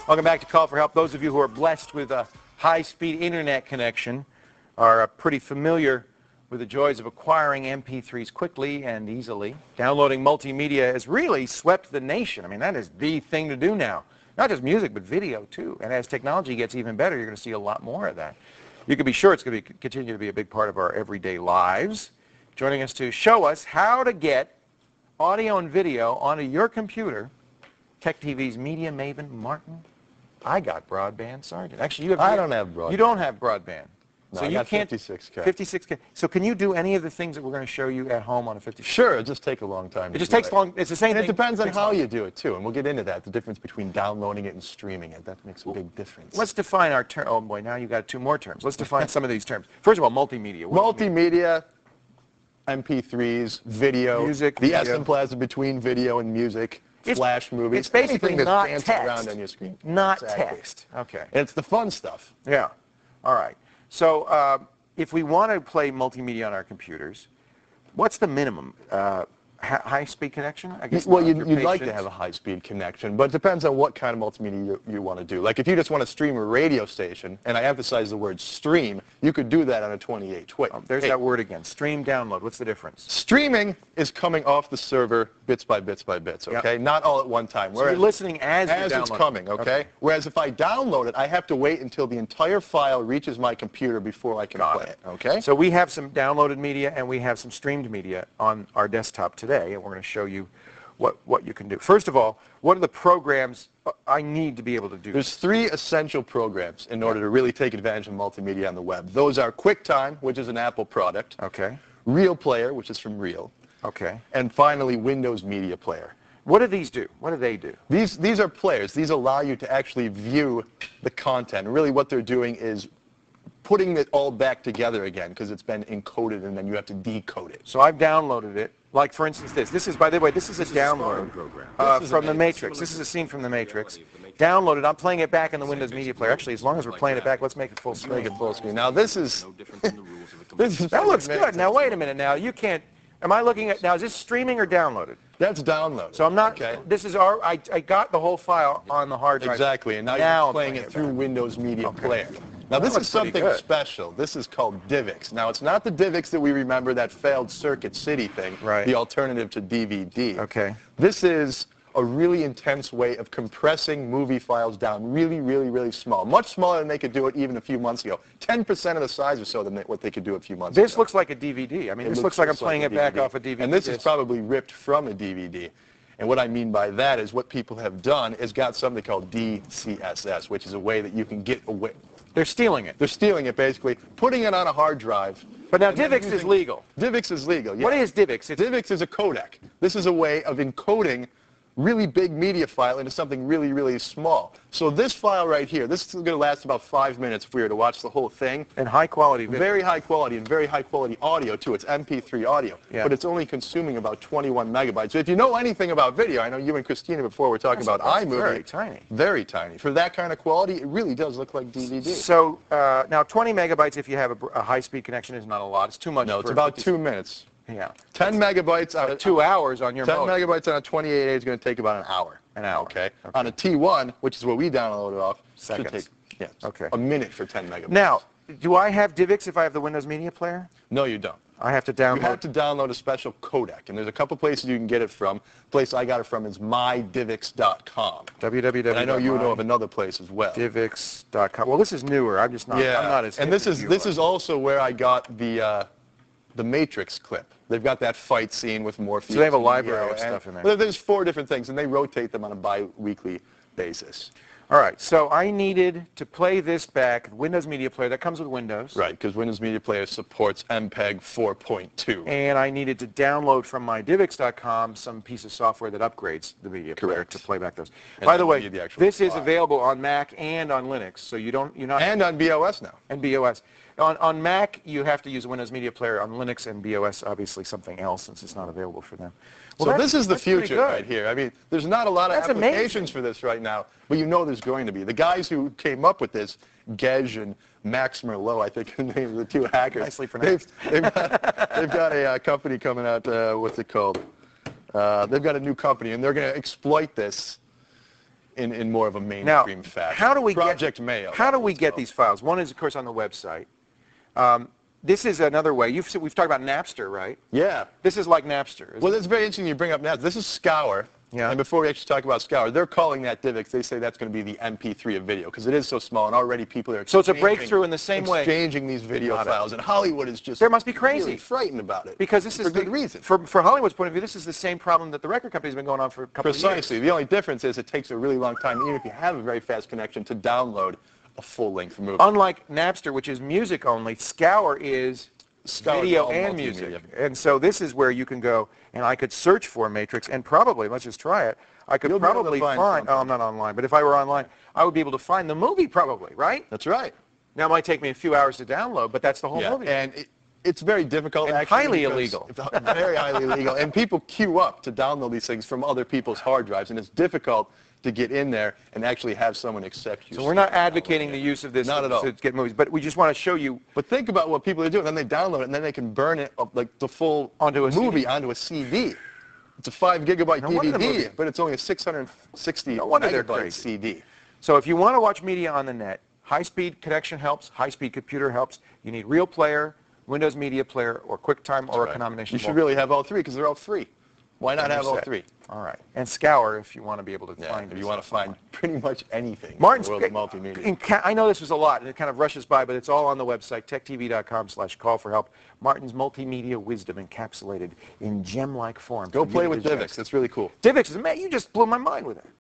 Welcome back to Call for Help. Those of you who are blessed with a high-speed internet connection are pretty familiar with the joys of acquiring MP3s quickly and easily. Downloading multimedia has really swept the nation. I mean, that is the thing to do now. Not just music, but video, too. And as technology gets even better, you're going to see a lot more of that. You can be sure it's going to continue to be a big part of our everyday lives. Joining us to show us how to get audio and video onto your computer, TechTV's media maven, Martin. I got broadband, Sargent. Actually, you have. I don't have broadband. You don't have broadband. No, so I you got can't. 56K. 56K. So can you do any of the things that we're going to show you at home on a 56K? Sure, it just takes a long time. It just takes long. It's the same and thing. It depends on how you do it, too. And we'll get into that, the difference between downloading it and streaming it. That makes a big difference. Let's define our term. Oh, boy, now you got two more terms. Let's define some of these terms. First of all, multimedia. Multimedia, MP3s, video, music, the video. SM Plaza between video and music, flash movies. It's basically anything not that's text. around on your screen. Not Exactly. text. Okay. And it's the fun stuff. Yeah. All right. So if we want to play multimedia on our computers, what's the minimum? High-speed connection? I guess. Well, you'd like to have a high-speed connection, but it depends on what kind of multimedia you want to do. Like if you just want to stream a radio station, and I emphasize the word stream, you could do that on a 28-way. Oh, there's that word again. Stream, download. What's the difference? Streaming is coming off the server bits by bits by bits, okay? Yep. Not all at one time. So you're listening as it's coming, okay? Whereas if I download it, I have to wait until the entire file reaches my computer before I can play it, okay? So we have some downloaded media and we have some streamed media on our desktop today, and we're going to show you what you can do. First of all, what are the programs I need to be able to do? There's three essential programs in order to really take advantage of multimedia on the web. Those are QuickTime, which is an Apple product. Okay. Real Player, which is from Real. Okay. And finally, Windows Media Player. What do these do? What do they do? These are players. These allow you to actually view the content. Really what they're doing is putting it all back together again because it's been encoded and then you have to decode it. So I've downloaded it. Like, for instance, this is, by the way, this is a download from The Matrix. This is a scene from The Matrix. Downloaded. I'm playing it back in the Windows Media Player. Actually, as long as we're playing it back, let's make it full screen. Make it full screen. Now, this is that looks good. Now, wait a minute. Now, you can't. Am I looking at, now, is this streaming or downloaded? That's download. So I'm not, this is I got the whole file on the hard drive. Exactly, and now you're playing it through Windows Media Player. Now this is something special. This is called DivX. Now it's not the DivX that we remember, that failed Circuit City thing, the alternative to DVD. Okay. This is a really intense way of compressing movie files down really, really, really small. Much smaller than they could do it even a few months ago. 10% of the size or so than what they could do a few months ago. This looks like a DVD. I mean, this looks like I'm playing it back off a DVD. And this is probably ripped from a DVD. And what I mean by that is what people have done is got something called DCSS, which is a way that you can get away. They're stealing it. They're stealing it, basically, putting it on a hard drive. But now DivX is legal. DivX is legal, yes. What is DivX? DivX is a codec. This is a way of encoding really big media file into something really, really small. So this file right here, this is going to last about 5 minutes if we were to watch the whole thing. And high quality video. Very high quality and very high quality audio too. It's MP3 audio, but it's only consuming about 21 megabytes. So if you know anything about video, I know you and Christina before were talking about iMovie. Very tiny. Very tiny. For that kind of quality, it really does look like DVD. So now 20 megabytes if you have a high-speed connection is not a lot. It's too much. No, it's about 2 minutes. Yeah. 10 megabytes on 2 hours on your 10 megabytes on a 28A is going to take about an hour. An hour. Okay. On a T1, which is what we downloaded off, seconds. Should take a minute for 10 megabytes. Now, do I have DivX if I have the Windows Media Player? No, you don't. I have to download. You have to download a special codec, and there's a couple places you can get it from. The place I got it from is mydivx.com. www. And I know you know of another place as well. Divx.com. Well, this is newer. I'm just not. Yeah. I'm not as. And this is also where I got the Matrix clip. They've got that fight scene with Morpheus. So they have a library of stuff in there. Well, there's 4 different things, and they rotate them on a bi-weekly basis. All right, so I needed to play this back, Windows Media Player, that comes with Windows. Right, because Windows Media Player supports MPEG 4.2. And I needed to download from my DivX.com some piece of software that upgrades the media player to play back those. And by the way, this is available on Mac and on Linux, so you're not. And on BOS now. And BOS. On Mac, you have to use a Windows Media Player. On Linux and BOS, obviously something else, since it's not available for them. Well, so this is the future right here. I mean, there's not a lot of applications for this right now, but you know there's going to be. The guys who came up with this, Gej and Max Merlot, I think the name of the 2 hackers. Nicely pronounced. They've got a company coming out, what's it called? They've got a new company, and they're going to exploit this in more of a mainstream fashion. How do we Project Mayo. How do we get these files? One is, of course, on the website. This is another way. We've talked about Napster, right? Yeah. This is like Napster. Well, it's very interesting you bring up Napster. This is Scour. Yeah. And before we actually talk about Scour, they're calling that DivX. They say that's going to be the MP3 of video because it is so small, and already people are so it's a breakthrough in the same way. Exchanging these video files, and Hollywood is just there must be crazy really frightened about it because this is for good reason. For Hollywood's point of view, this is the same problem that the record company's been going on for a couple of years. Precisely. The only difference is it takes a really long time, even if you have a very fast connection, to download a full-length movie. Unlike Napster, which is music only, Scour is video and music. And so this is where you can go, and I could search for Matrix, and probably, let's just try it, I could probably find, oh, I'm not online, but if I were online, I would be able to find the movie probably, right? That's right. Now, it might take me a few hours to download, but that's the whole movie. And it's very difficult, and actually. Highly illegal. Very highly illegal. And people queue up to download these things from other people's hard drives, and it's difficult to get in there and actually have someone accept you. So we're not advocating the use of this to get movies, but we just want to show you. But think about what people are doing. Then they download it, and then they can burn it, like the full movie onto a CD. It's a 5-gigabyte DVD, but it's only a 660 megabyte CD. So if you want to watch media on the net, high-speed connection helps, high-speed computer helps. You need Real Player, Windows Media Player, or QuickTime, or a combination. You should really have all three because they're all free. Why not have all three? All right. And Scour if you want to be able to find. If you want to find pretty much anything. Martin, in the world of multimedia. I know this was a lot, and it kind of rushes by, but it's all on the website, techtv.com/call for help. Martin's multimedia wisdom encapsulated in gem-like form. Go play with DivX. It's really cool. DivX is amazing. You just blew my mind with it.